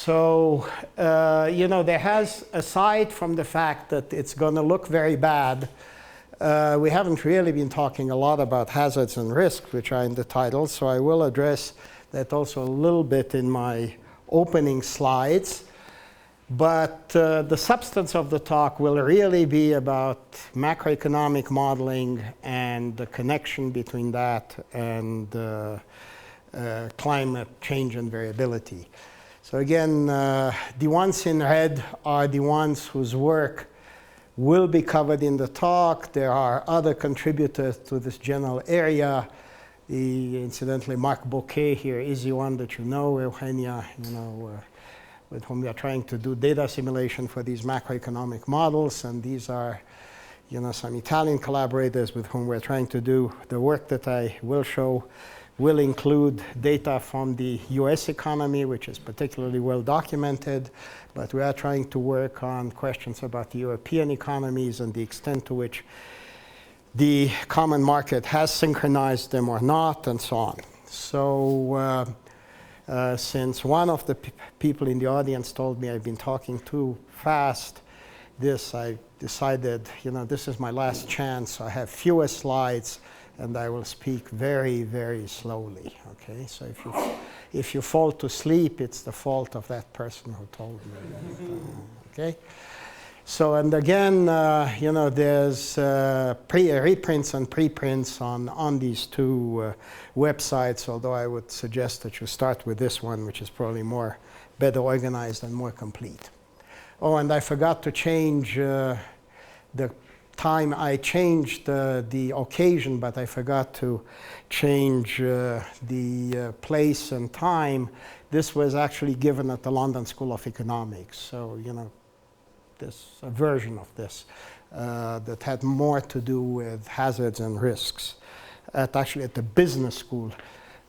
So, there has, aside from the fact that it's going to look very bad, we haven't really been talking a lot about hazards and risks, which are in the title, so I will address that also a little bit in my opening slides. But the substance of the talk will really be about macroeconomic modeling and the connection between that and climate change and variability. So again, the ones in red are the ones whose work will be covered in the talk. There are other contributors to this general area. Incidentally, Marc Bouquet here is the one that you know, Eugenia, with whom we are trying to do data simulation for these macroeconomic models. And these are, some Italian collaborators with whom we're trying to do the work that I will show will include data from the US economy, which is particularly well documented, but we are trying to work on questions about the European economies and the extent to which the common market has synchronized them or not, and so on. So since one of the people in the audience told me I've been talking too fast, I decided, this is my last chance. I have fewer slides, and I will speak very, very slowly, okay? So if you fall to sleep, it's the fault of that person who told me, okay? So, and again, there's reprints and preprints on these two websites, although I would suggest that you start with this one, which is probably better organized and more complete. Oh, and I forgot to change the time. I changed the occasion, but I forgot to change the place and time. This was actually given at the London School of Economics. So, a version of this that had more to do with hazards and risks actually at the business school.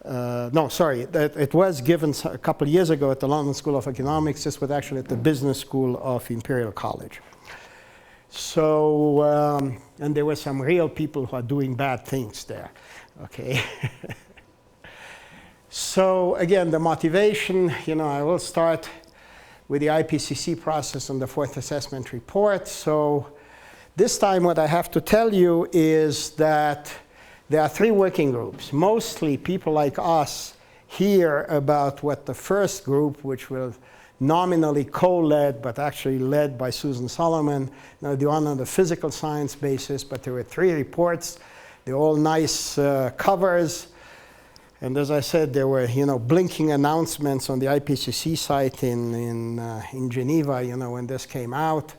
It was given a couple of years ago at the London School of Economics. This was actually at the business school of Imperial College. So, and there were some real people who are doing bad things there, okay? So again, the motivation, I will start with the IPCC process and the fourth assessment report. So this time what I have to tell you is that there are three working groups. Mostly people like us hear about what the first group, which will nominally co-led, but actually led by Susan Solomon, the one on the physical science basis, but there were three reports. They're all nice covers. And as I said, there were, blinking announcements on the IPCC site in Geneva, when this came out.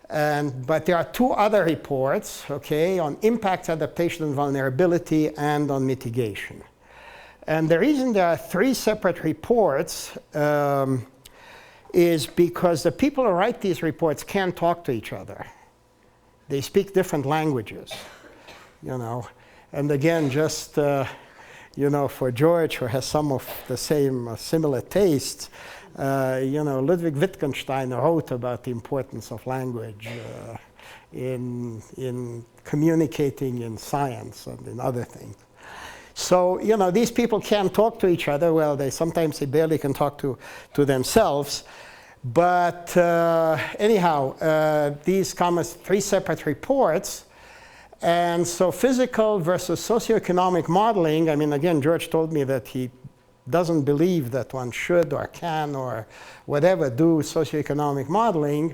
But there are two other reports, okay, on impacts, adaptation, and vulnerability, and on mitigation. And the reason there are three separate reports is because the people who write these reports can't talk to each other. They speak different languages, And again, just, for George, who has some of the same similar tastes, Ludwig Wittgenstein wrote about the importance of language in communicating in science and in other things. So, these people can't talk to each other. Well, sometimes they barely can talk to themselves. But anyhow, these come as three separate reports. And so physical versus socioeconomic modeling, again, George told me that he doesn't believe that one should or can or whatever do socioeconomic modeling.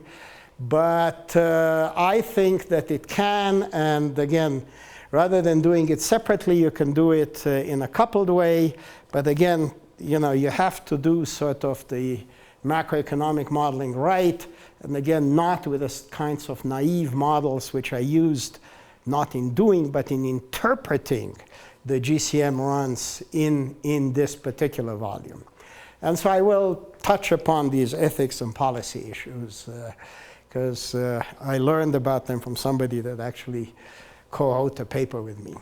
But I think that it can. And again, rather than doing it separately, you can do it in a coupled way. But again, you have to do sort of the macroeconomic modeling right. And again, not with the kinds of naive models which are used not in doing, but in interpreting the GCM runs in this particular volume. And so I will touch upon these ethics and policy issues because I learned about them from somebody that actually co-wrote a paper with me.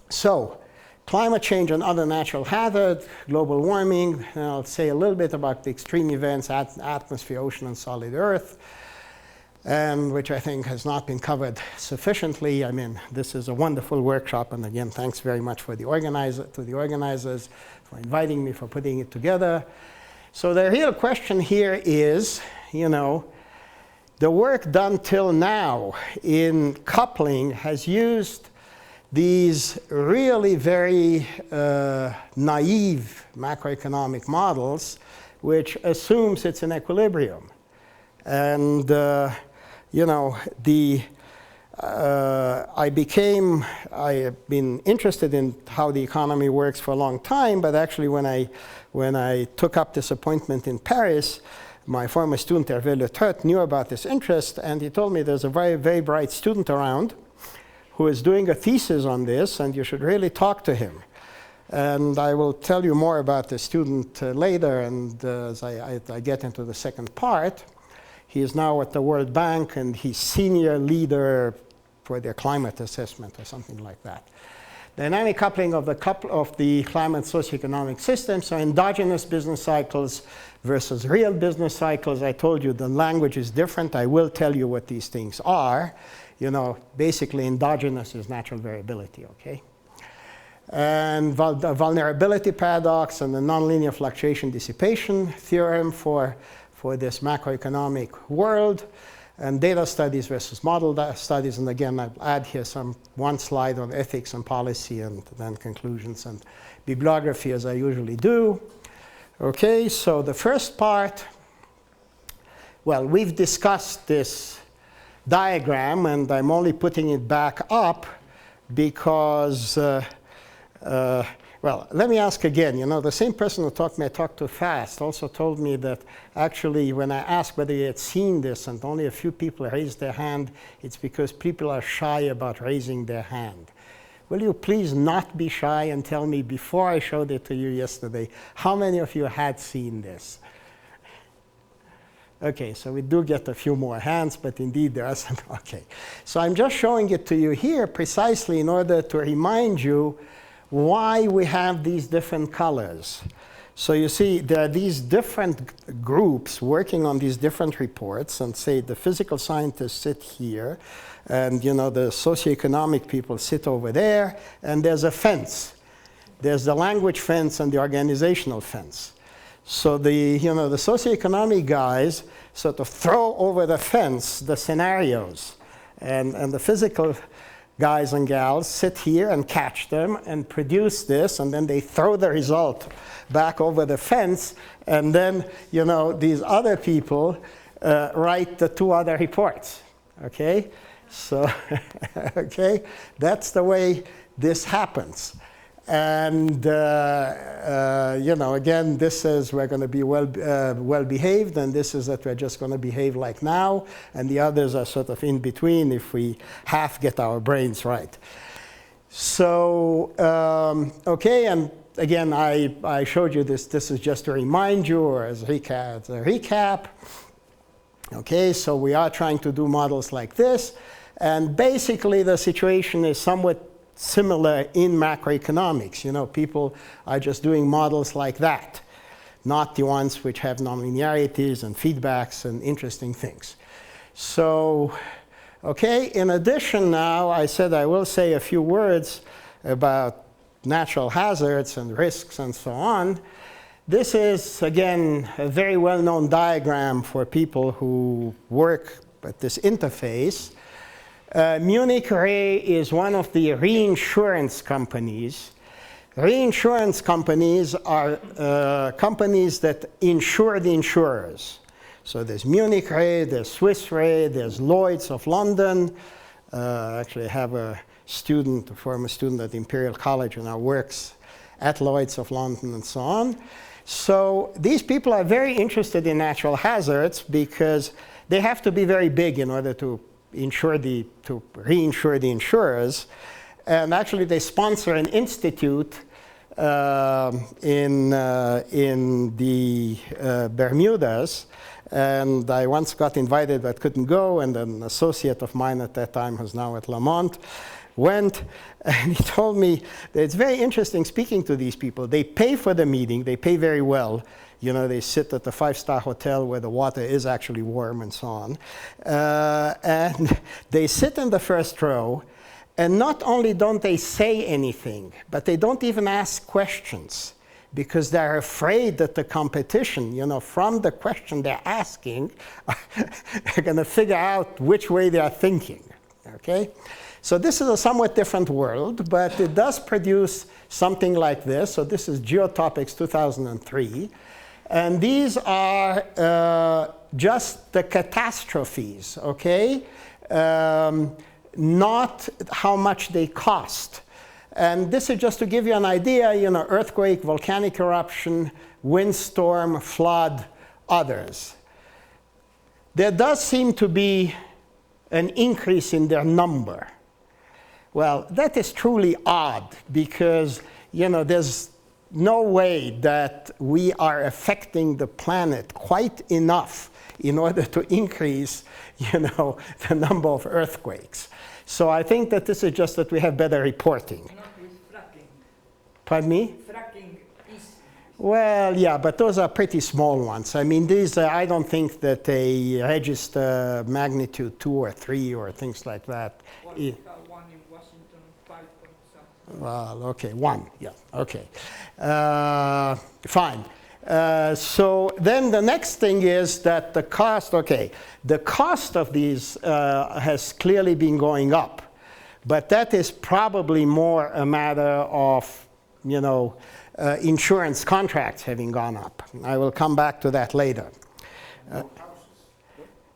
So, climate change and other natural hazards, global warming, and I'll say a little bit about the extreme events, atmosphere, ocean, and solid earth, and which I think has not been covered sufficiently. This is a wonderful workshop, and again, thanks very much to the organizers for inviting me, for putting it together. So the real question here is, the work done till now in coupling has used these really very naive macroeconomic models, which assumes it's in equilibrium. And, I have been interested in how the economy works for a long time, but actually when I took up this appointment in Paris, my former student Hervé Le Treut knew about this interest, and he told me there's a very, very bright student around who is doing a thesis on this, and you should really talk to him. And I will tell you more about the student later, and as I get into the second part. He is now at the World Bank, and he's senior leader for their climate assessment or something like that. Dynamic coupling of the climate socioeconomic system, so endogenous business cycles versus real business cycles. I told you the language is different. I will tell you what these things are. Basically endogenous is natural variability, okay? And the vulnerability paradox and the nonlinear fluctuation dissipation theorem for this macroeconomic world, and data studies versus model studies. And again, I'll add here one slide on ethics and policy, and then conclusions and bibliography, as I usually do. Okay, so the first part, well, we've discussed this diagram, and I'm only putting it back up because, well, let me ask again. The same person who taught me I talk too fast also told me that actually when I asked whether he had seen this and only a few people raised their hand, it's because people are shy about raising their hand. Will you please not be shy and tell me before I showed it to you yesterday, how many of you had seen this? Okay, so we do get a few more hands, but indeed there are some. Okay, so I'm just showing it to you here precisely in order to remind you why we have these different colors. So you see, there are these different groups working on these different reports, and say the physical scientists sit here, and the socioeconomic people sit over there, and there's a fence. There's the language fence and the organizational fence. So the socioeconomic guys sort of throw over the fence the scenarios, and the physical guys and gals sit here and catch them and produce this, and then they throw the result back over the fence, and then these other people write the two other reports. Okay, so okay, that's the way this happens. And again, this is we're going to be well behaved, and this is that we're just going to behave like now, and the others are sort of in between if we half get our brains right. So okay, and again, I showed you this. This is just to remind you, or as a recap. Okay, so we are trying to do models like this, and basically the situation is somewhat similar in macroeconomics. People are just doing models like that, not the ones which have nonlinearities and feedbacks and interesting things. So, okay, in addition now, I said I will say a few words about natural hazards and risks and so on. This is, again, a very well-known diagram for people who work at this interface. Munich Re is one of the reinsurance companies. Reinsurance companies are companies that insure the insurers. So there's Munich Re, there's Swiss Re, there's Lloyd's of London. Actually, I have a former student at Imperial College who now works at Lloyd's of London and so on. So these people are very interested in natural hazards because they have to be very big in order to reinsure the insurers. And actually they sponsor an institute in the Bermudas, and I once got invited but couldn't go, and an associate of mine at that time, who's now at Lamont, went, and he told me that it's very interesting speaking to these people. They pay for the meeting, they pay very well. They sit at the 5-star hotel where the water is actually warm and so on. And they sit in the first row, and not only don't they say anything, but they don't even ask questions. because they're afraid that the competition, from the question they're asking, they're going to figure out which way they are thinking. Okay? So this is a somewhat different world, but it does produce something like this. So this is Geotopics 2003. And these are just the catastrophes, okay? Not how much they cost. And this is just to give you an idea, earthquake, volcanic eruption, windstorm, flood, others. There does seem to be an increase in their number. Well, that is truly odd because, there's no way that we are affecting the planet quite enough in order to increase, the number of earthquakes. So I think that this is just that we have better reporting. Not with fracking. Pardon me? Fracking is... Well, yeah, but those are pretty small ones. I mean, these, I don't think that they register magnitude 2 or 3 or things like that. One in Washington, 5 point something. Well, okay, 1, yeah, okay. Fine. So then the next thing is that the cost, the cost of these has clearly been going up. But that is probably more a matter of, insurance contracts having gone up. I will come back to that later.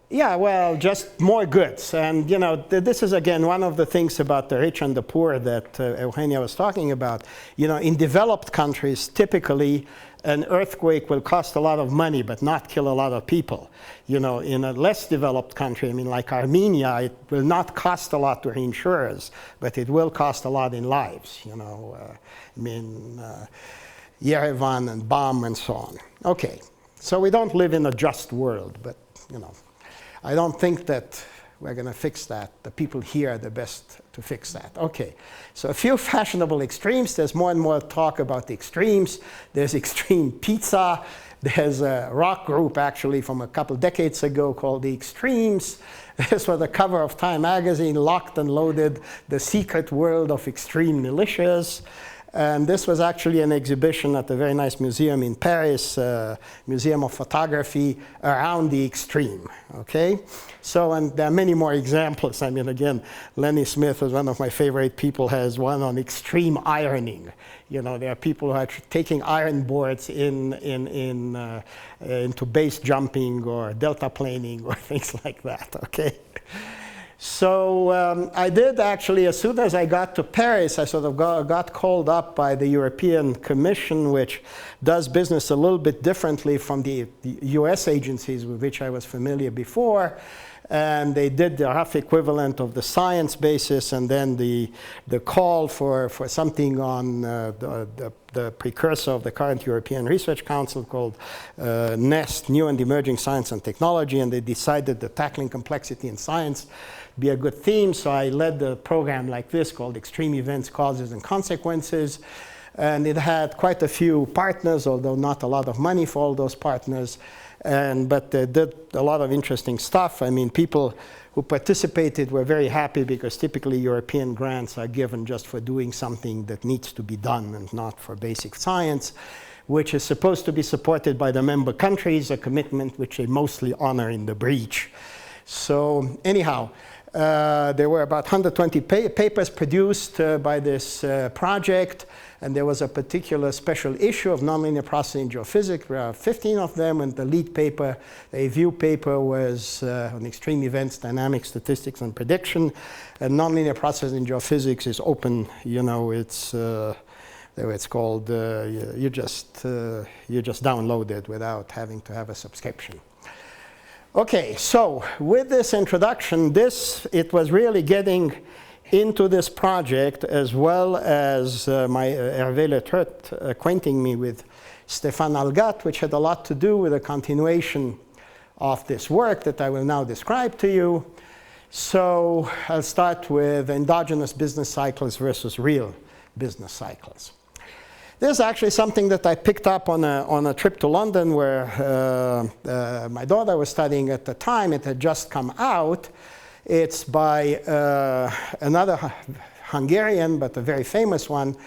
Yeah, well, just more goods. And, this is, again, one of the things about the rich and the poor that Eugenia was talking about. In developed countries, typically, an earthquake will cost a lot of money, but not kill a lot of people. In a less developed country, like Armenia, it will not cost a lot to insurers, but it will cost a lot in lives. Yerevan and Bam and so on. Okay, so we don't live in a just world, but, I don't think that we're going to fix that. The people here are the best to fix that. Okay, so a few fashionable extremes. There's more and more talk about the extremes. There's extreme pizza. There's a rock group actually from a couple decades ago called the Extremes. This was the cover of Time magazine, Locked and Loaded, The Secret World of Extreme Militias. And this was actually an exhibition at a very nice museum in Paris, Museum of Photography, around the extreme, okay? So, and there are many more examples. Again, Lenny Smith is one of my favorite people, has one on extreme ironing. There are people who are taking iron boards into base jumping or delta planing or things like that, okay? So I did actually, as soon as I got to Paris, I sort of got called up by the European Commission, which does business a little bit differently from the US agencies with which I was familiar before. And they did the rough equivalent of the science basis and then the call for something on the precursor of the current European Research Council called NEST, New and Emerging Science and Technology, and they decided that tackling complexity in science be a good theme. So I led the program like this called Extreme Events, Causes and Consequences. And it had quite a few partners, although not a lot of money for all those partners. But they did a lot of interesting stuff. People who participated were very happy because typically European grants are given just for doing something that needs to be done and not for basic science, which is supposed to be supported by the member countries, a commitment which they mostly honor in the breach. So anyhow, there were about 120 papers produced by this project. And there was a particular special issue of nonlinear processing geophysics. There are 15 of them, and the lead paper, the review paper, was on extreme events, dynamics, statistics, and prediction. And nonlinear processing geophysics is open. It's called. You just download it without having to have a subscription. Okay, so with this introduction, it was really getting into this project, as well as my Hervé Le Treut acquainting me with Stéphane Algat, which had a lot to do with a continuation of this work that I will now describe to you. So I'll start with endogenous business cycles versus real business cycles. This is actually something that I picked up on a trip to London where my daughter was studying at the time. It had just come out. It's by another Hungarian, but a very famous one,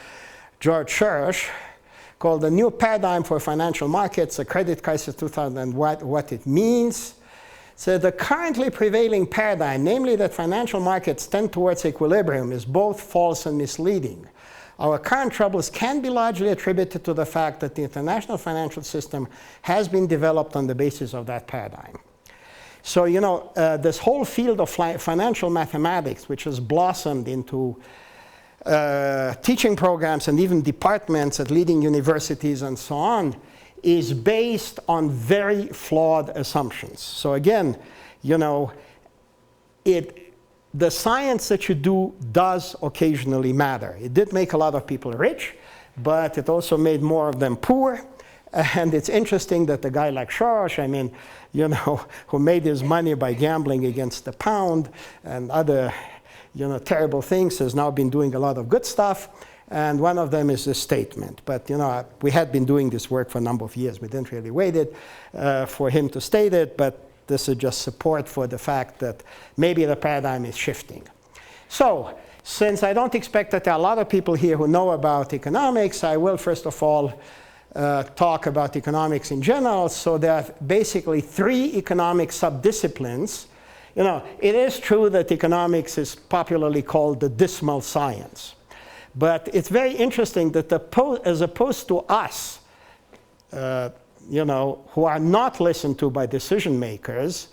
George Soros, called The New Paradigm for Financial Markets, the Credit Crisis 2000 and what it means. So the currently prevailing paradigm, namely that financial markets tend towards equilibrium, is both false and misleading. Our current troubles can be largely attributed to the fact that the international financial system has been developed on the basis of that paradigm. So, you know, this whole field of financial mathematics, which has blossomed into teaching programs and even departments at leading universities and so on, is based on very flawed assumptions. So again, you know, the science that you do does occasionally matter. It did make a lot of people rich, but it also made more of them poor. And it's interesting that a guy like Soros, I mean, you know, who made his money by gambling against the pound and other, you know, terrible things, has now been doing a lot of good stuff. And one of them is this statement. But, you know, we had been doing this work for a number of years. We didn't really wait for him to state it, but this is just support for the fact that maybe the paradigm is shifting. So, since I don't expect that there are a lot of people here who know about economics, I will first of all talk about economics in general. So there are basically 3 economic subdisciplines. You know, it is true that economics is popularly called the dismal science. But it's very interesting that as opposed to us, you know, who are not listened to by decision makers,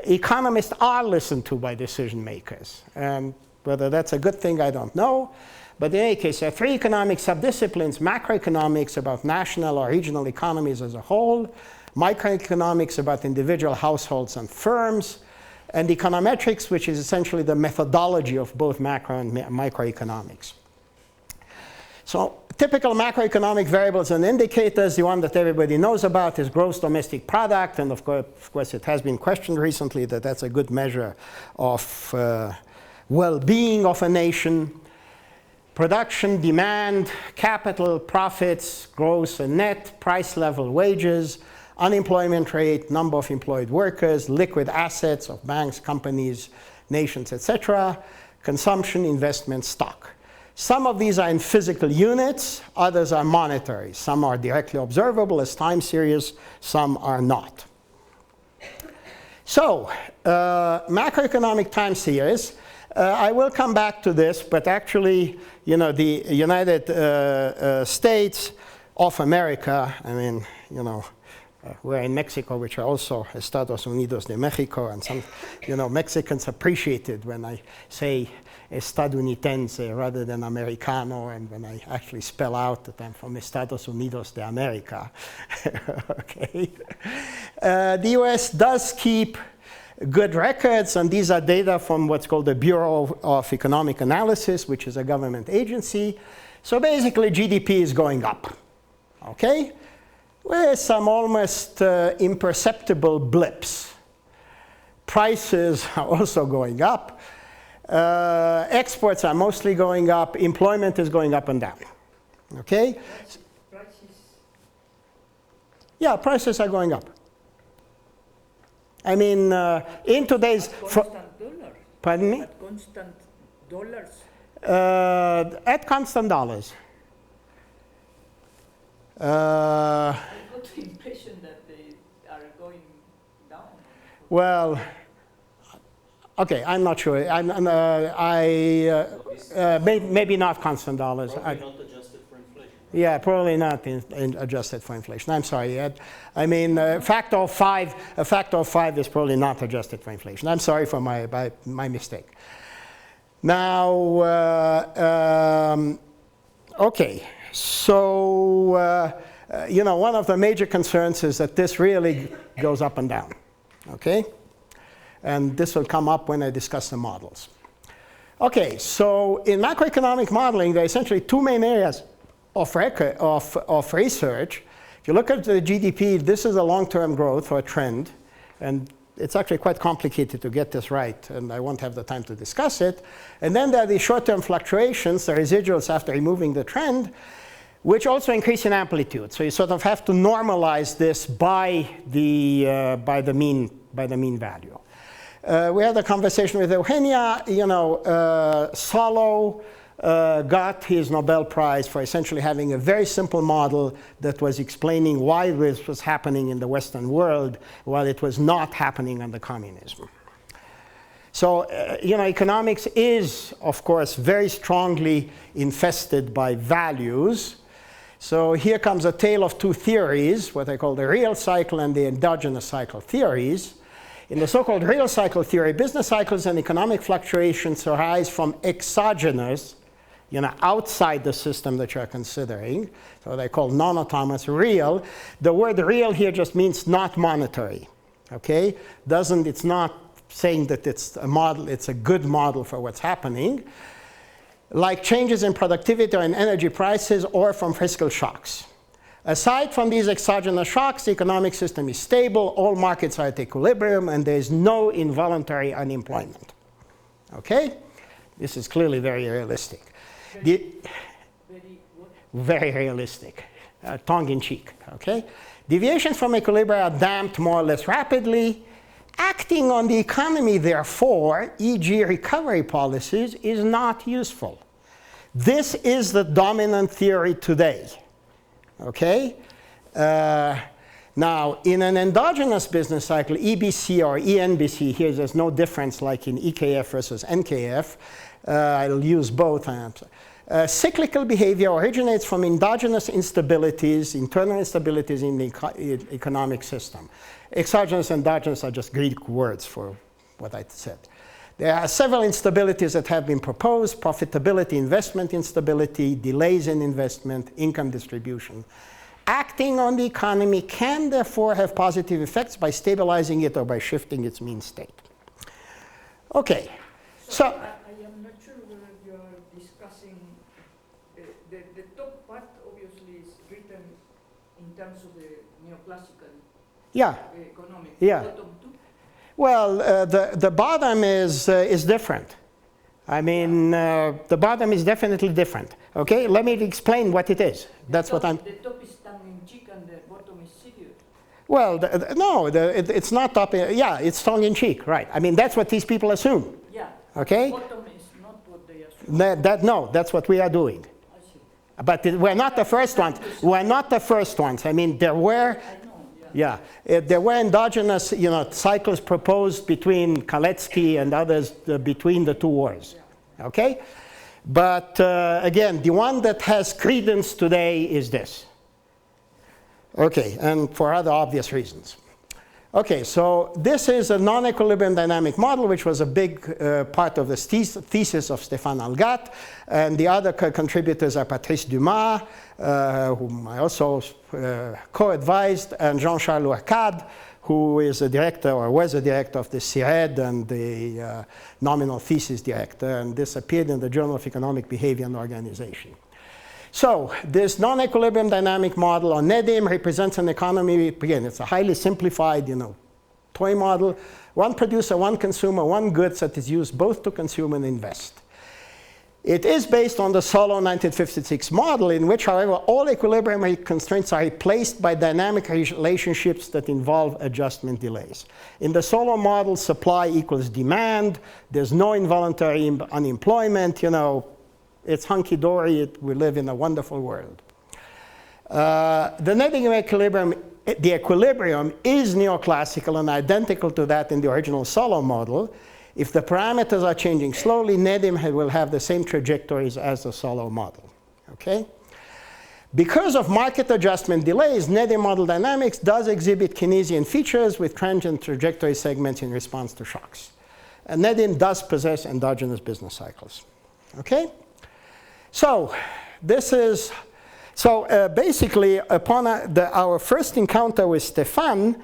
economists are listened to by decision makers. And whether that's a good thing, I don't know. But in any case, there are 3 economic subdisciplines: macroeconomics about national or regional economies as a whole, microeconomics about individual households and firms, and econometrics, which is essentially the methodology of both macro and microeconomics. So typical macroeconomic variables and indicators, the one that everybody knows about is gross domestic product. And of course it has been questioned recently that that's a good measure of well-being of a nation. Production, demand, capital, profits, gross and net, price level, wages, unemployment rate, number of employed workers, liquid assets of banks, companies, nations, etc., consumption, investment, stock. Some of these are in physical units, others are monetary. Some are directly observable as time series, some are not. So, macroeconomic time series. I will come back to this, but actually, you know, the United States of America, I mean, you know, we're in Mexico, which are also Estados Unidos de Mexico, and some, you know, Mexicans appreciated when I say estadounidense rather than americano, and when I actually spell out that I'm from Estados Unidos de America. Okay. The US does keep good records, and these are data from what's called the Bureau of Economic Analysis, which is a government agency. So basically, GDP is going up, okay? With some almost imperceptible blips. Prices are also going up. Exports are mostly going up. Employment is going up and down, okay? Prices? Yeah, prices are going up. I mean, in today's... Constant dollar? Pardon me? At constant dollars? At constant dollars. I got the impression that they are going down. Well, okay, I'm not sure. Maybe not constant dollars. Probably not adjusted for inflation. Yeah, probably not adjusted for inflation. I'm sorry. I mean, a factor of 5 is probably not adjusted for inflation. I'm sorry for my mistake. Now, okay, so you know, one of the major concerns is that this really goes up and down, okay? And this will come up when I discuss the models. Okay, so in macroeconomic modeling, there are essentially 2 main areas of research. If you look at the GDP, this is a long-term growth or a trend, and it's actually quite complicated to get this right, and I won't have the time to discuss it. And then there are the short-term fluctuations, the residuals after removing the trend, which also increase in amplitude. So you sort of have to normalize this by the mean value. We had a conversation with Eugenia. You know, Solow got his Nobel Prize for essentially having a very simple model that was explaining why this was happening in the Western world while it was not happening under communism. So, economics is, of course, very strongly infested by values. So here comes a tale of two theories, what I call the real cycle and the endogenous cycle theories. In the so-called real cycle theory, business cycles and economic fluctuations arise from exogenous, outside the system that you're considering. So they call non-autonomous real. The word real here just means not monetary, okay? It's not saying that it's a model, it's a good model for what's happening, like changes in productivity or in energy prices or from fiscal shocks. Aside from these exogenous shocks, the economic system is stable, all markets are at equilibrium, and there is no involuntary unemployment. Okay? This is clearly very realistic. Very realistic, tongue-in-cheek, okay? Deviations from equilibrium are damped more or less rapidly. Acting on the economy, therefore, e.g. recovery policies, is not useful. This is the dominant theory today, okay? Now, in an endogenous business cycle, EBC or ENBC, here there's no difference like in EKF versus NKF. I'll use both. Cyclical behavior originates from endogenous instabilities, internal instabilities in the economic system. Exogenous and endogenous are just Greek words for what I said. There are several instabilities that have been proposed: profitability, investment instability, delays in investment, income distribution. Acting on the economy can therefore have positive effects by stabilizing it or by shifting its mean state. Okay, so I am not sure whether you are discussing the top part. Obviously, is written in terms of the neoclassical economic. Yeah. Bottom two? Well, the bottom is different. I mean, the bottom is definitely different. Okay, let me explain what it is. That's what I'm. The top is tongue-in-cheek and the bottom is serious. Well, it's not top. Yeah, it's tongue-in-cheek, right? I mean, that's what these people assume. Yeah. Okay. Bottom is not what they assume. No, that's what we are doing. I see. But we're not the first ones. We're not the first ones. I mean, there were. Yeah, there were endogenous, cycles proposed between Kaletsky and others between the two wars. Okay, but again, the one that has credence today is this. Okay, and for other obvious reasons. Okay, so this is a non-equilibrium dynamic model, which was a big part of the thesis of Stéphane Algat, and the other contributors are Patrice Dumas, whom I also co-advised, and Jean-Charles Ourcade, who is a director, or was a director of the CIRED and the nominal thesis director, and this appeared in the Journal of Economic Behavior and Organization. So this non-equilibrium dynamic model on NEDIM represents an economy. Again, it's a highly simplified, toy model. One producer, one consumer, one goods that is used both to consume and invest. It is based on the Solow 1956 model, in which, however, all equilibrium constraints are replaced by dynamic relationships that involve adjustment delays. In the Solow model, supply equals demand. There's no involuntary unemployment, It's hunky-dory. We live in a wonderful world. The netting equilibrium, the equilibrium is neoclassical and identical to that in the original Solow model. If the parameters are changing slowly, NEDIM will have the same trajectories as the Solow model. Okay? Because of market adjustment delays, NEDIM model dynamics does exhibit Keynesian features with transient trajectory segments in response to shocks. And NEDIM does possess endogenous business cycles. Okay? So this is, basically upon our first encounter with Stéphane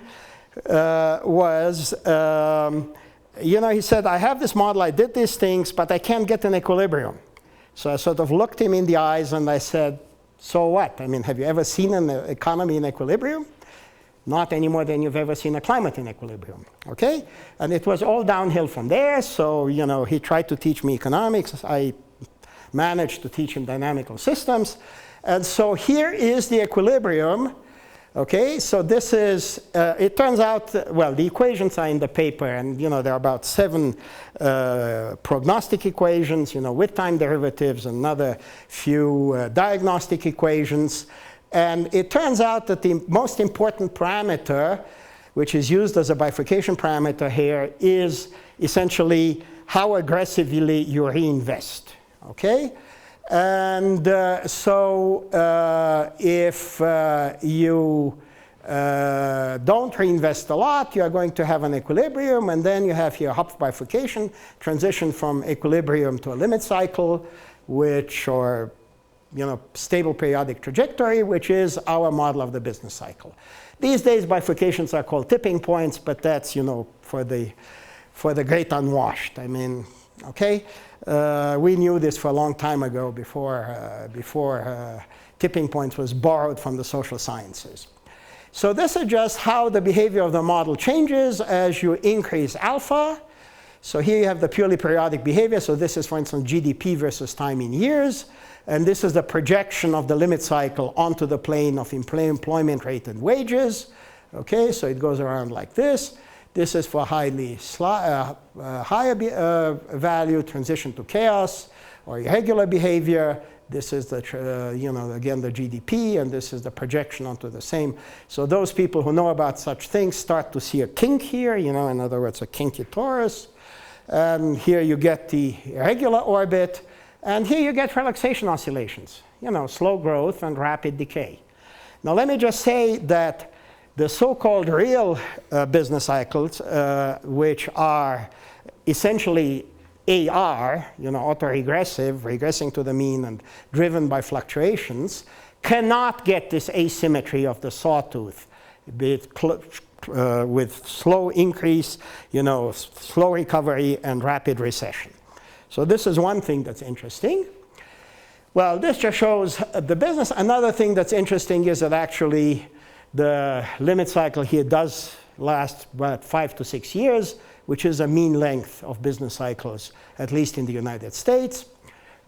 was, he said, I have this model, I did these things, but I can't get an equilibrium. So I sort of looked him in the eyes and I said, so what? I mean, have you ever seen an economy in equilibrium? Not any more than you've ever seen a climate in equilibrium, okay? And it was all downhill from there. So, he tried to teach me economics. I managed to teach him dynamical systems. And so here is the equilibrium Okay, so this is, it turns out, well, the equations are in the paper, and there are about 7 prognostic equations, with time derivatives, another few diagnostic equations. And it turns out that the most important parameter, which is used as a bifurcation parameter here, is essentially how aggressively you reinvest. Okay? And if you don't reinvest a lot, you are going to have an equilibrium, and then you have here Hopf bifurcation, transition from equilibrium to a limit cycle, or stable periodic trajectory, which is our model of the business cycle. These days, bifurcations are called tipping points, but that's for the great unwashed. I mean, okay. We knew this for a long time ago, before tipping points was borrowed from the social sciences. So this is just how the behavior of the model changes as you increase alpha. So here you have the purely periodic behavior. So this is, for instance, GDP versus time in years. And this is the projection of the limit cycle onto the plane of employment rate and wages. Okay, so it goes around like this. This is for highly higher value, transition to chaos or irregular behavior. This is the, again, the GDP, and this is the projection onto the same. So those people who know about such things start to see a kink here, in other words, a kinky torus. And here you get the irregular orbit. And here you get relaxation oscillations, slow growth and rapid decay. Now let me just say that the so-called real business cycles, which are essentially AR, autoregressive, regressing to the mean and driven by fluctuations, cannot get this asymmetry of the sawtooth with slow increase, slow recovery and rapid recession. So this is one thing that's interesting. Well, this just shows the business. Another thing that's interesting is that actually the limit cycle here does last about 5 to 6 years, which is a mean length of business cycles, at least in the United States.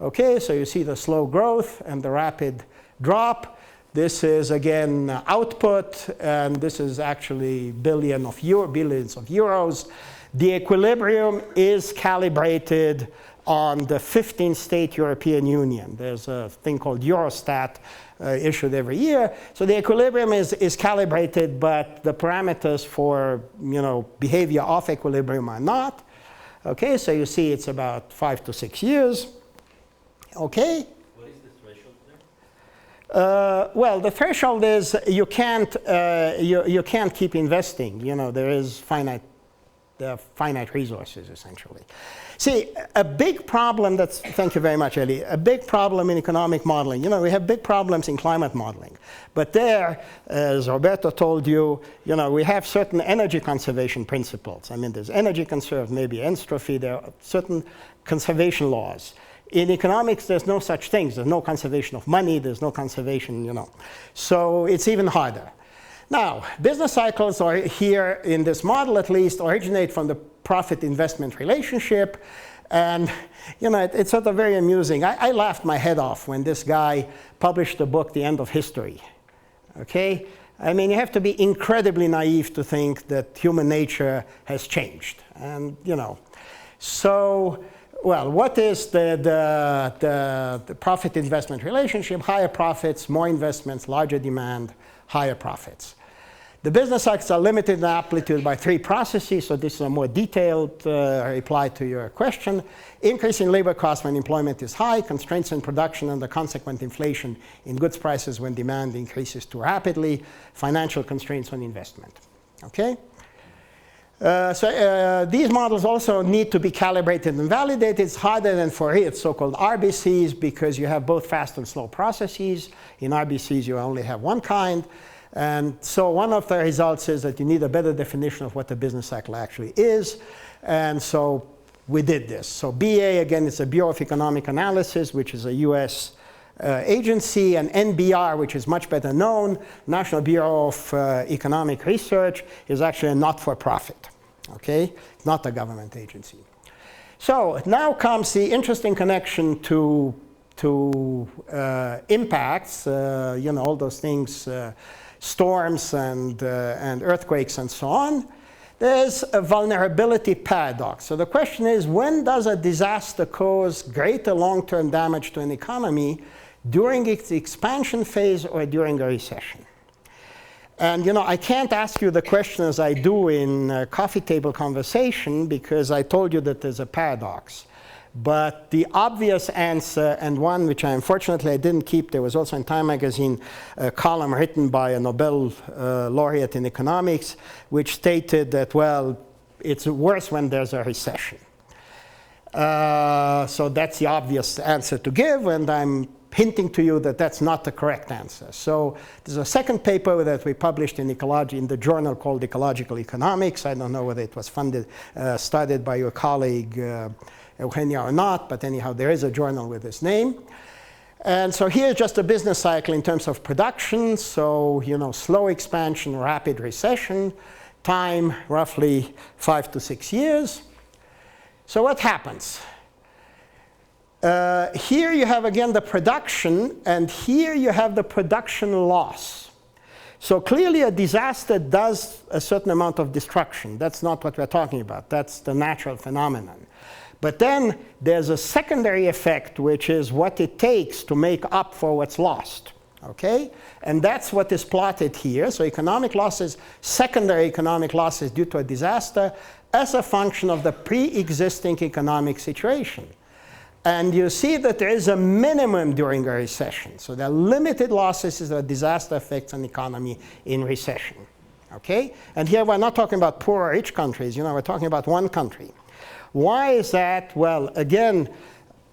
Okay, so you see the slow growth and the rapid drop. This is, again, output, and this is actually billions of euros. The equilibrium is calibrated on the 15-state European Union. There's a thing called Eurostat issued every year. So the equilibrium is calibrated, but the parameters for behavior off equilibrium are not. Okay, so you see it's about 5 to 6 years. Okay. What is the threshold there? Well, the threshold is you can't keep investing. There is finite resources essentially. See, a big problem thank you very much, Eli. A big problem in economic modeling. We have big problems in climate modeling. But there, as Roberto told you, we have certain energy conservation principles. I mean, there's energy conserved, maybe entropy. There are certain conservation laws. In economics, there's no such things. There's no conservation of money. There's no conservation, So it's even harder. Now, business cycles are here in this model, at least, originate from the profit-investment relationship. And, it's sort of very amusing. I laughed my head off when this guy published the book, The End of History. Okay? I mean, you have to be incredibly naive to think that human nature has changed. And, So, well, what is the profit-investment relationship? Higher profits, more investments, larger demand, higher profits. The business cycles are limited in amplitude by 3 processes, so this is a more detailed reply to your question. Increase in labor costs when employment is high, constraints in production and the consequent inflation in goods prices when demand increases too rapidly, financial constraints on investment. Okay? These models also need to be calibrated and validated. It's harder than for its so-called RBCs because you have both fast and slow processes. In RBCs, you only have one kind. And so one of the results is that you need a better definition of what the business cycle actually is. And so we did this. So BA, again, is the Bureau of Economic Analysis, which is a US agency, and NBR, which is much better known, National Bureau of Economic Research, is actually a not-for-profit, okay? Not a government agency. So now comes the interesting connection to to impacts, all those things, storms and earthquakes and so on, there's a vulnerability paradox. So the question is, when does a disaster cause greater long-term damage to an economy, during its expansion phase or during a recession? And I can't ask you the question as I do in a coffee table conversation, because I told you that there's a paradox. But the obvious answer, and one which unfortunately I didn't keep, there was also in Time magazine a column written by a Nobel laureate in economics, which stated that, well, it's worse when there's a recession. So that's the obvious answer to give, and I'm hinting to you that that's not the correct answer. So there's a second paper that we published in ecology in the journal called Ecological Economics. I don't know whether it was started by your colleague Eugenia or not, but anyhow, there is a journal with this name. And so here's just a business cycle in terms of production. So, slow expansion, rapid recession, time roughly 5 to 6 years. So what happens? Here you have again the production, and here you have the production loss. So clearly a disaster does a certain amount of destruction. That's not what we're talking about. That's the natural phenomenon. But then there's a secondary effect, which is what it takes to make up for what's lost. Okay? And that's what is plotted here. So economic losses, secondary economic losses due to a disaster, as a function of the pre-existing economic situation. And you see that there is a minimum during a recession. So there are limited losses as a disaster affects an economy in recession. Okay? And here we're not talking about poor or rich countries. We're talking about one country. Why is that? Well, again,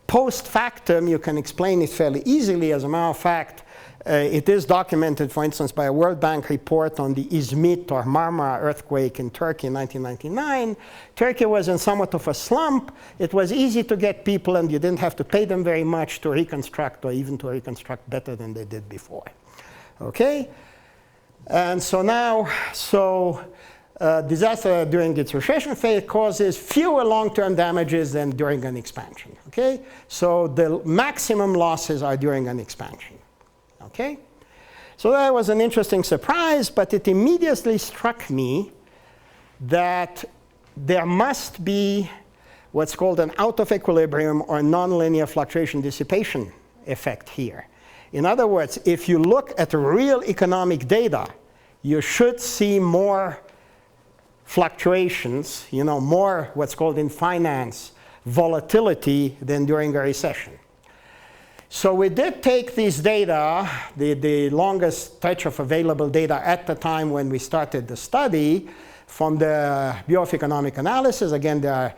post factum, you can explain it fairly easily. As a matter of fact, it is documented, for instance, by a World Bank report on the Izmit or Marmara earthquake in Turkey in 1999. Turkey was in somewhat of a slump. It was easy to get people, and you didn't have to pay them very much to reconstruct, or even to reconstruct better than they did before. Okay? And so now, disaster during its recession phase causes fewer long-term damages than during an expansion. Okay? So the maximum losses are during an expansion. Okay? So that was an interesting surprise, but it immediately struck me that there must be what's called an out of equilibrium or nonlinear fluctuation dissipation effect here. In other words, if you look at real economic data, you should see more fluctuations, more what's called in finance volatility than during a recession. So we did take these data, the longest stretch of available data at the time when we started the study, from the Bureau of Economic Analysis. Again, there are,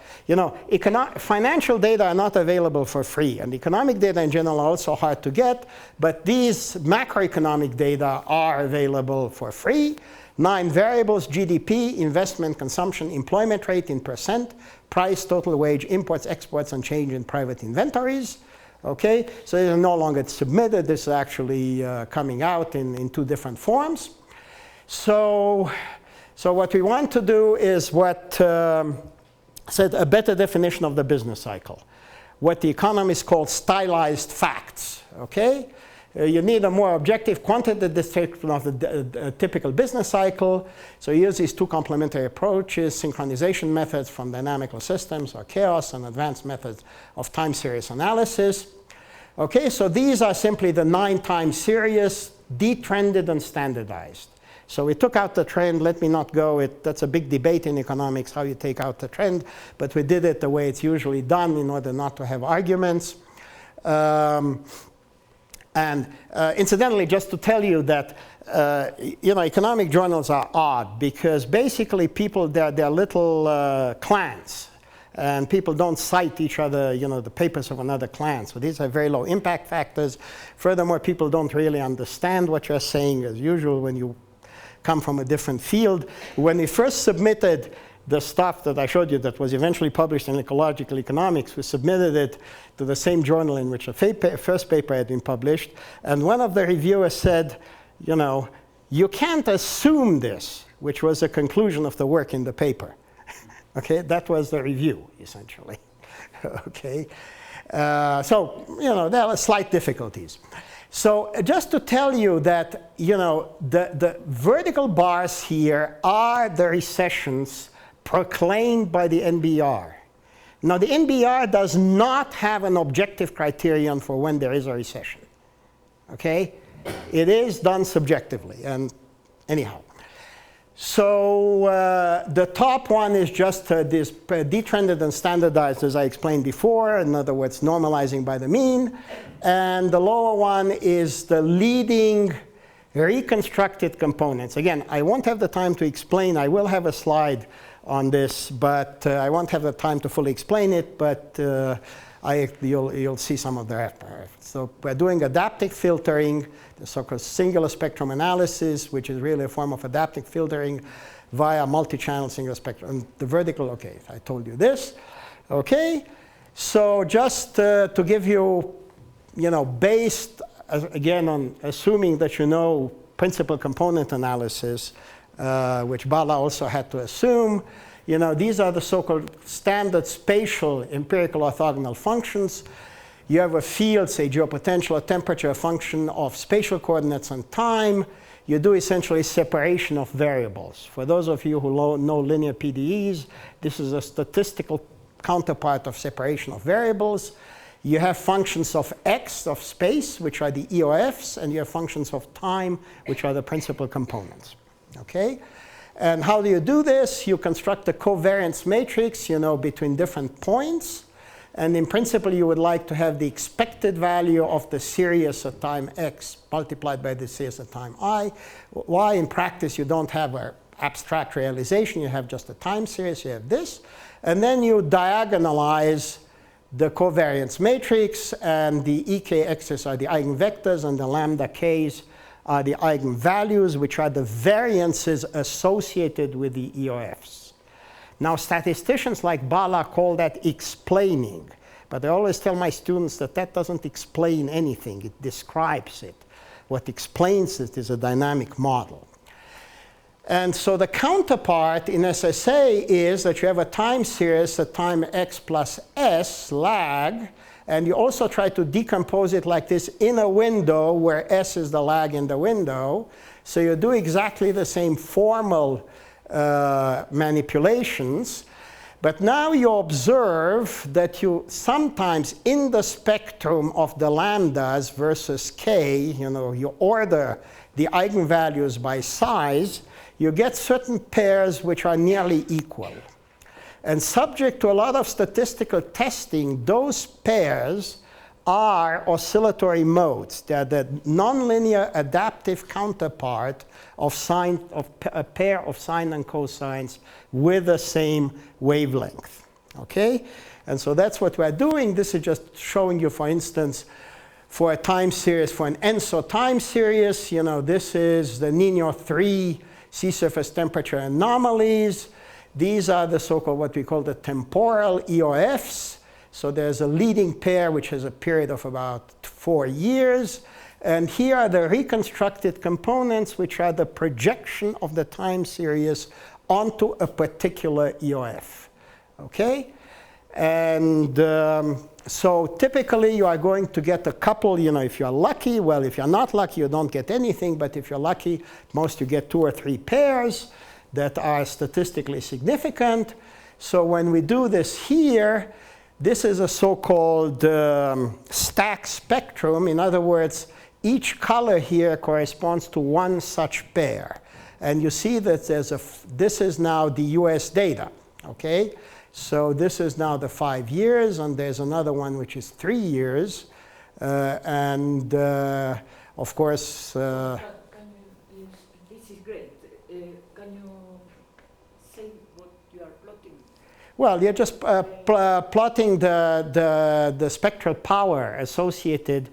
financial data are not available for free, and economic data in general are also hard to get, but these macroeconomic data are available for free. 9 variables: GDP, investment, consumption, employment rate in percent, price, total wage, imports, exports, and change in private inventories. Okay, so they are no longer submitted. This is actually coming out in 2 different forms. So what we want to do is what said a better definition of the business cycle, what the economists call stylized facts. Okay, you need a more objective quantitative description of the typical business cycle. So you use these 2 complementary approaches: synchronization methods from dynamical systems or chaos, and advanced methods of time series analysis. Okay, so these are simply the 9 time series, detrended and standardized. So we took out the trend. Let me not go. That's a big debate in economics, how you take out the trend. But we did it the way it's usually done in order not to have arguments. Incidentally, just to tell you that economic journals are odd, because basically people, they're little clans. And people don't cite each other, the papers of another clan. So these are very low impact factors. Furthermore, people don't really understand what you're saying, as usual when you come from a different field. When we first submitted the stuff that I showed you that was eventually published in Ecological Economics, we submitted it to the same journal in which the first paper had been published. And one of the reviewers said, you can't assume this, which was the conclusion of the work in the paper. Okay, that was the review, essentially. Okay, So, there are slight difficulties. So just to tell you that, the vertical bars here are the recessions proclaimed by the NBR. Now, the NBR does not have an objective criterion for when there is a recession. Okay? It is done subjectively, and anyhow. So the top one is just this detrended and standardized, as I explained before, in other words, normalizing by the mean. And the lower one is the leading reconstructed components. Again, I won't have the time to explain. I will have a slide on this, but I won't have the time to fully explain it, but you'll see some of the. So we're doing adaptive filtering, the so-called singular spectrum analysis, which is really a form of adaptive filtering via multi-channel singular spectrum. And the vertical, okay, I told you this. Okay, so just to give you, based, again, on assuming that you know principal component analysis, which Bala also had to assume, these are the so-called standard spatial empirical orthogonal functions. You have a field, say geopotential or temperature, a function of spatial coordinates and time. You do essentially separation of variables. For those of you who know linear PDEs, this is a statistical counterpart of separation of variables. You have functions of x, of space, which are the EOFs, and you have functions of time, which are the principal components. Okay? And how do you do this? You construct a covariance matrix, between different points. And in principle, you would like to have the expected value of the series at time x multiplied by the series at time I. Why? In practice, you don't have an abstract realization. You have just a time series. You have this. And then you diagonalize the covariance matrix. And the EKXs are the eigenvectors, and the lambda k's are the eigenvalues, which are the variances associated with the EOFs. Now, statisticians like Bala call that explaining. But I always tell my students that that doesn't explain anything. It describes it. What explains it is a dynamic model. And so the counterpart in SSA is that you have a time series at time x plus s lag. And you also try to decompose it like this in a window where s is the lag in the window. So you do exactly the same formal manipulations. But now you observe that you sometimes in the spectrum of the lambdas versus k, you order the eigenvalues by size, you get certain pairs which are nearly equal. And subject to a lot of statistical testing, those pairs are oscillatory modes. They're the nonlinear adaptive counterpart of a pair of sine and cosines with the same wavelength. Okay? And so that's what we're doing. This is just showing you, for instance, for a time series, for an ENSO time series, this is the Niño 3 sea surface temperature anomalies. These are the so-called what we call the temporal EOFs. So there's a leading pair which has a period of about 4 years. And here are the reconstructed components, which are the projection of the time series onto a particular EOF. Okay? And so typically you are going to get a couple, if you're lucky. Well, if you're not lucky, you don't get anything. But if you're lucky, most you get 2 or 3 pairs that are statistically significant. So when we do this here, this is a so-called stack spectrum. In other words, each color here corresponds to one such pair. And you see that this is now the US data, okay? So this is now the 5 years, and there's another one which is 3 years. Of course... this is great. Can you say what you are plotting? Well, you're just plotting the spectral power associated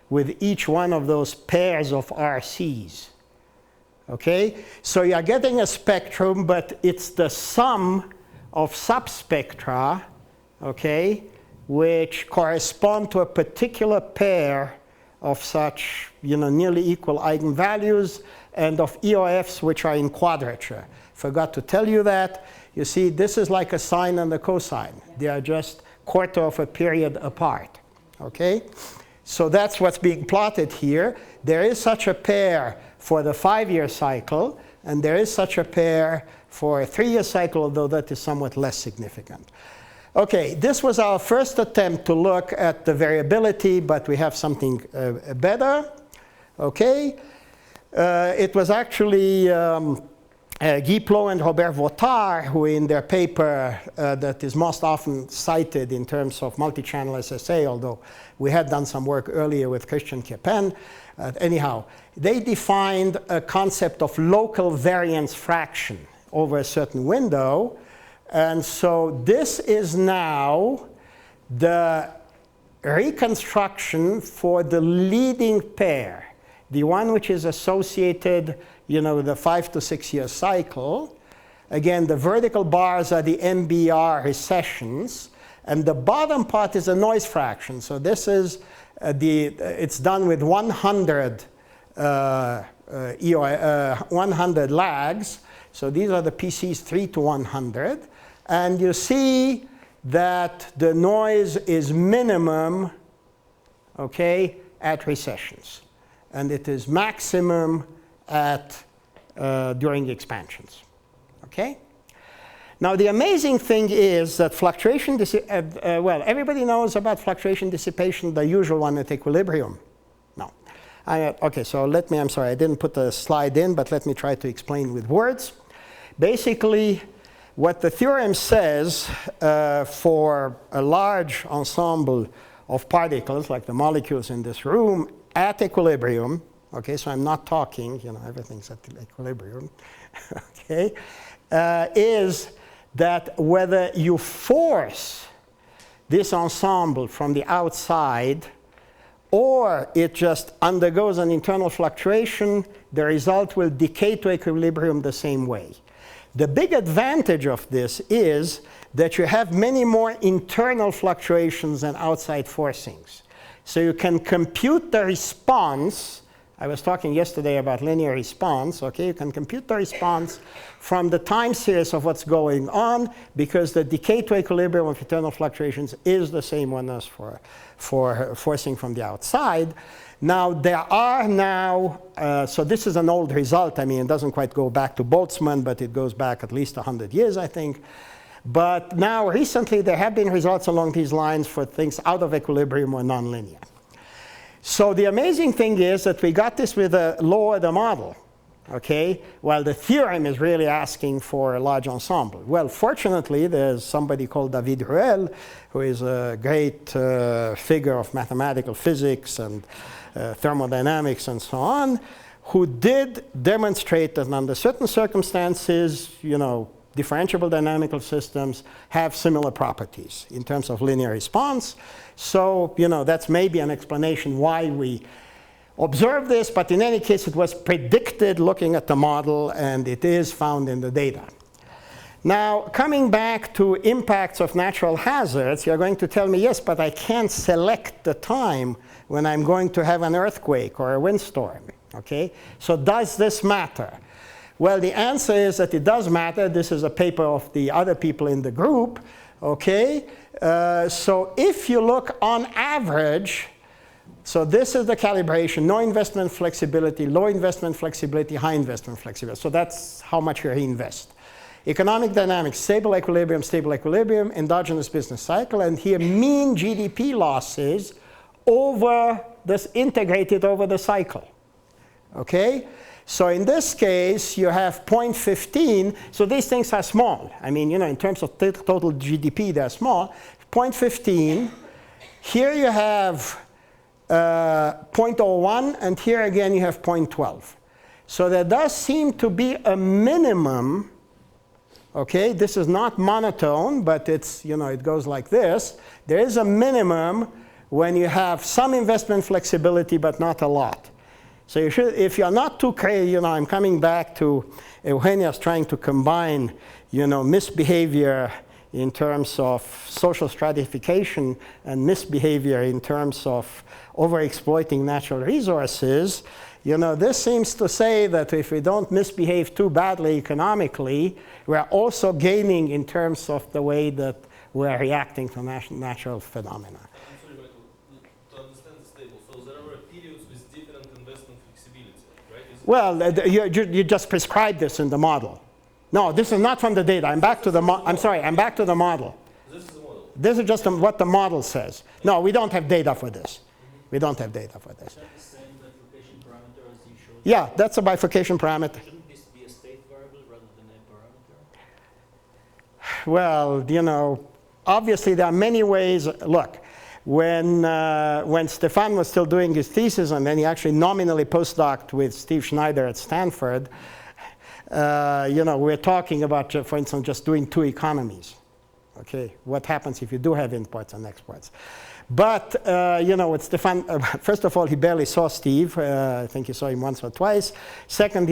with each one of those pairs of RCs. Okay? So you're getting a spectrum, but it's the sum of subspectra, okay, which correspond to a particular pair of such, nearly equal eigenvalues and of EOFs which are in quadrature. Forgot to tell you that. You see, this is like a sine and a cosine. They are just quarter of a period apart. Okay? So that's what's being plotted here. There is such a pair for the 5-year cycle, and there is such a pair for a 3-year cycle, although that is somewhat less significant. Okay, this was our first attempt to look at the variability, but we have something better. Okay? It was actually Ghil and Robert Vautard who, in their paper that is most often cited in terms of multi-channel SSA, although we had done some work earlier with Christian Kepen, anyhow, they defined a concept of local variance fraction over a certain window. And so this is now the reconstruction for the leading pair, the one which is associated, with the 5 to 6 year cycle. Again, the vertical bars are the MBR recessions, and the bottom part is a noise fraction. So this is it's done with 100 100 lags. So these are the PCs 3 to 100. And you see that the noise is minimum, okay, at recessions. And it is maximum at during expansions. Okay? Now, the amazing thing is that fluctuation, well, everybody knows about fluctuation dissipation, the usual one at equilibrium. No. Okay, so I'm sorry, I didn't put the slide in, but let me try to explain with words. Basically, what the theorem says for a large ensemble of particles, like the molecules in this room, at equilibrium, okay, so I'm not talking, everything's at equilibrium, okay, is that whether you force this ensemble from the outside or it just undergoes an internal fluctuation, the result will decay to equilibrium the same way. The big advantage of this is that you have many more internal fluctuations than outside forcings. So you can compute the response. I was talking yesterday about linear response. Okay, you can compute the response from the time series of what's going on, because the decay to equilibrium of internal fluctuations is the same one as for forcing from the outside. Now, there are now, so this is an old result. I mean, it doesn't quite go back to Boltzmann, but it goes back at least 100 years, I think. But now, recently, there have been results along these lines for things out of equilibrium or nonlinear. So the amazing thing is that we got this with a low order model, okay, while the theorem is really asking for a large ensemble. Well, fortunately, there's somebody called David Ruel, who is a great figure of mathematical physics and thermodynamics and so on, who did demonstrate that under certain circumstances, differentiable dynamical systems have similar properties in terms of linear response. So, that's maybe an explanation why we observe this, but in any case, it was predicted looking at the model, and it is found in the data. Now, coming back to impacts of natural hazards, you're going to tell me, yes, but I can't select the time when I'm going to have an earthquake or a windstorm, okay? So does this matter? Well, the answer is that it does matter. This is a paper of the other people in the group, okay? So if you look on average, so this is the calibration, no investment flexibility, low investment flexibility, high investment flexibility. So that's how much you reinvest. Economic dynamics, stable equilibrium, endogenous business cycle, and here mean GDP losses over this integrated over the cycle, okay? So in this case, you have 0.15. So these things are small. I mean, in terms of total GDP, they're small. 0.15. Here you have 0.01, and here again you have 0.12. So there does seem to be a minimum. Okay, this is not monotone, but it's, it goes like this. There is a minimum when you have some investment flexibility, but not a lot. So you should, if you're not too crazy, I'm coming back to Eugenia's trying to combine, misbehavior in terms of social stratification and misbehavior in terms of overexploiting natural resources. This seems to say that if we don't misbehave too badly economically, we're also gaining in terms of the way that we're reacting to natural phenomena. Well, you just prescribed this in the model. No, this is not from the data. I'm back to the I'm back to the model. This is the model. This is just what the model says. No, we don't have data for this. We don't have data for this. Is that the same bifurcation parameter as you showed? Yeah, that's a bifurcation parameter. Shouldn't this be a state variable rather than a parameter? Well, you know, obviously there are many ways. Look, when Stefan was still doing his thesis, and then he actually nominally postdoced with Steve Schneider at Stanford, you know, we're talking about, for instance, just doing two economies. Okay, what happens if you do have imports and exports? But, you know, with Stefan, first of all, he barely saw Steve. I think he saw him once or twice. Second,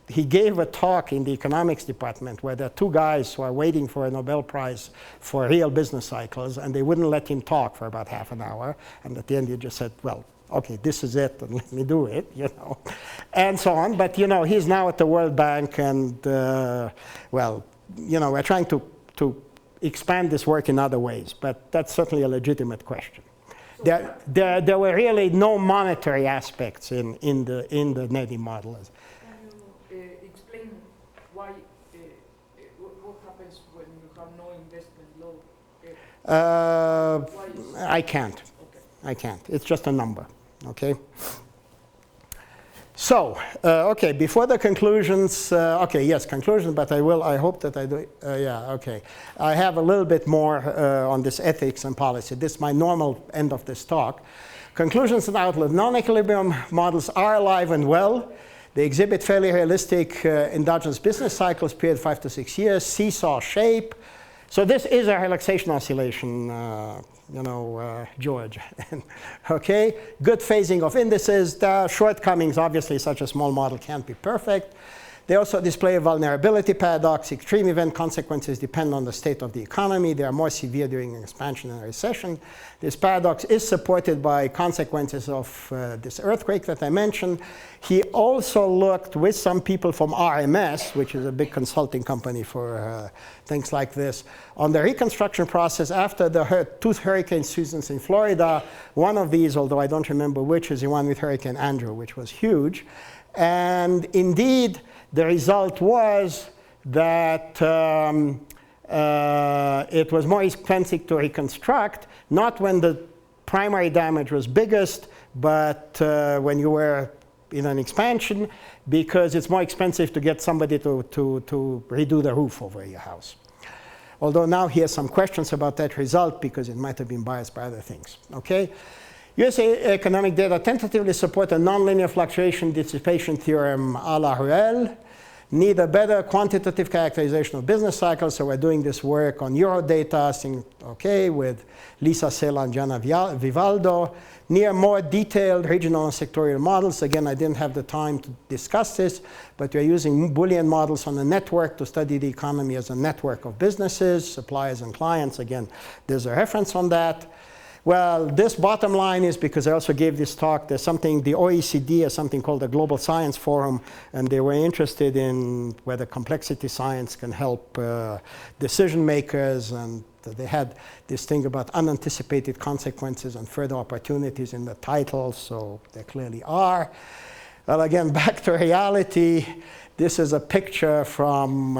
he gave a talk in the economics department where there are two guys who are waiting for a Nobel Prize for real business cycles, and they wouldn't let him talk for about half an hour. And at the end, he just said, well, okay, this is it, and let me do it, you know, and so on. But, you know, he's now at the World Bank, and, well, you know, we're trying to expand this work in other ways, but that's certainly a legitimate question. So there were really no monetary aspects in the NEDI model. can you explain why, what happens when you have no investment law? I can't. Okay. I can't. It's just a number, okay? So, okay, before the conclusions, okay, yes, conclusions, but I hope that I do, yeah, okay. I have a little bit more on this ethics and policy. This is my normal end of this talk. Conclusions and outlook. Non-equilibrium models are alive and well. They exhibit fairly realistic endogenous business cycles, period 5 to 6 years, seesaw shape. So this is a relaxation oscillation, you know, George. Okay, good phasing of indices. There are shortcomings, obviously, such a small model can't be perfect. They also display a vulnerability paradox. Extreme event consequences depend on the state of the economy. They are more severe during an expansion and a recession. This paradox is supported by consequences of this earthquake that I mentioned. He also looked with some people from RMS, which is a big consulting company for things like this, on the reconstruction process after the two hurricane seasons in Florida. One of these, although I don't remember which, is the one with Hurricane Andrew, which was huge. And indeed, the result was that it was more expensive to reconstruct, not when the primary damage was biggest, but when you were in an expansion, because it's more expensive to get somebody to redo the roof over your house. Although now he has some questions about that result because it might have been biased by other things. Okay? USA economic data tentatively support a nonlinear fluctuation dissipation theorem a la Ruel. Need a better quantitative characterization of business cycles, so we're doing this work on Euro data, okay, with Lisa Sela and Gianna Vivaldo. Near more detailed regional and sectorial models. Again, I didn't have the time to discuss this, but we're using Boolean models on a network to study the economy as a network of businesses, suppliers and clients. Again, there's a reference on that. Well, this bottom line is because I also gave this talk, there's something, the OECD has something called the Global Science Forum, and they were interested in whether complexity science can help decision makers, and they had this thing about unanticipated consequences and further opportunities in the title, so there clearly are. Well, again, back to reality, this is a picture from,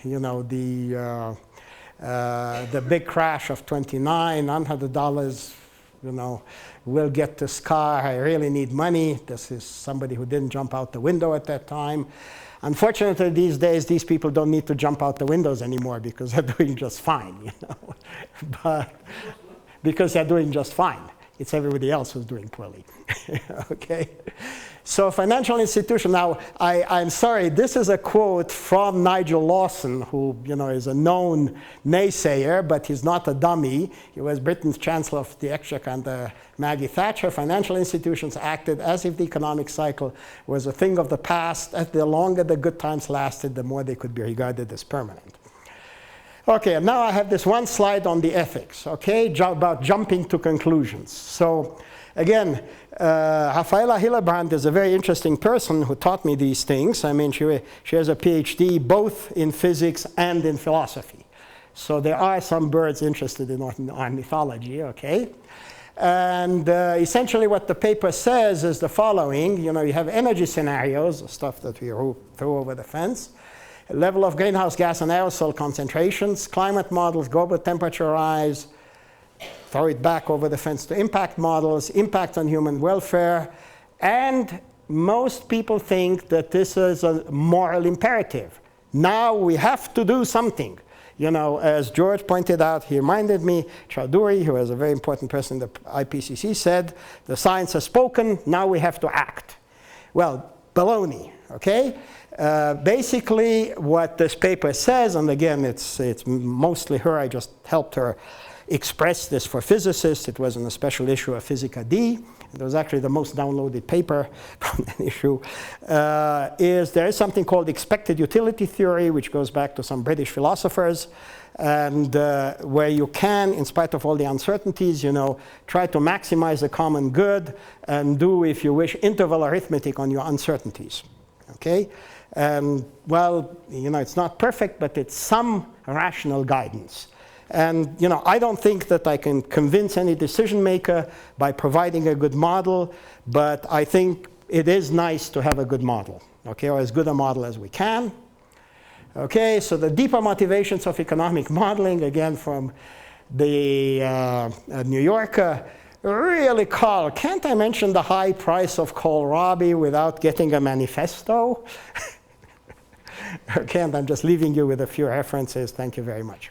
you know, the big crash of 29, $100, you know, will get this car, I really need money. This is somebody who didn't jump out the window at that time. Unfortunately, these days, these people don't need to jump out the windows anymore because they're doing just fine, you know. But because they're doing just fine. It's everybody else who's doing poorly, okay? So financial institution, now I'm sorry, this is a quote from Nigel Lawson, who, you know, is a known naysayer, but he's not a dummy. He was Britain's Chancellor of the Exchequer under Maggie Thatcher. Financial institutions acted as if the economic cycle was a thing of the past. As the longer the good times lasted, the more they could be regarded as permanent. Okay, and now I have this one slide on the ethics, okay, about jumping to conclusions. So again, Rafaela Hillebrand is a very interesting person who taught me these things. I mean, she has a PhD both in physics and in philosophy. So there are some birds interested in ornithology, okay? And essentially what the paper says is the following. You know, you have energy scenarios, the stuff that we threw over the fence, level of greenhouse gas and aerosol concentrations, climate models, global temperature rise, throw it back over the fence to impact models, impact on human welfare, and most people think that this is a moral imperative. Now we have to do something. You know, as George pointed out, he reminded me, Chowdhury, who is a very important person in the IPCC, said, the science has spoken, now we have to act. Well, baloney, okay? Basically, what this paper says, and again, it's mostly her, I just helped her express this for physicists. It was in a special issue of Physica D. It was actually the most downloaded paper from that issue. There is something called expected utility theory, which goes back to some British philosophers, and where you can, in spite of all the uncertainties, you know, try to maximize the common good and do, if you wish, interval arithmetic on your uncertainties. Okay? Well, you know, it's not perfect, but it's some rational guidance. And you know, I don't think that I can convince any decision maker by providing a good model, but I think it is nice to have a good model, okay, or as good a model as we can. Okay, so the deeper motivations of economic modeling, again from the New Yorker, really, Carl, can't I mention the high price of kohlrabi without getting a manifesto? Okay, and I'm just leaving you with a few references. Thank you very much.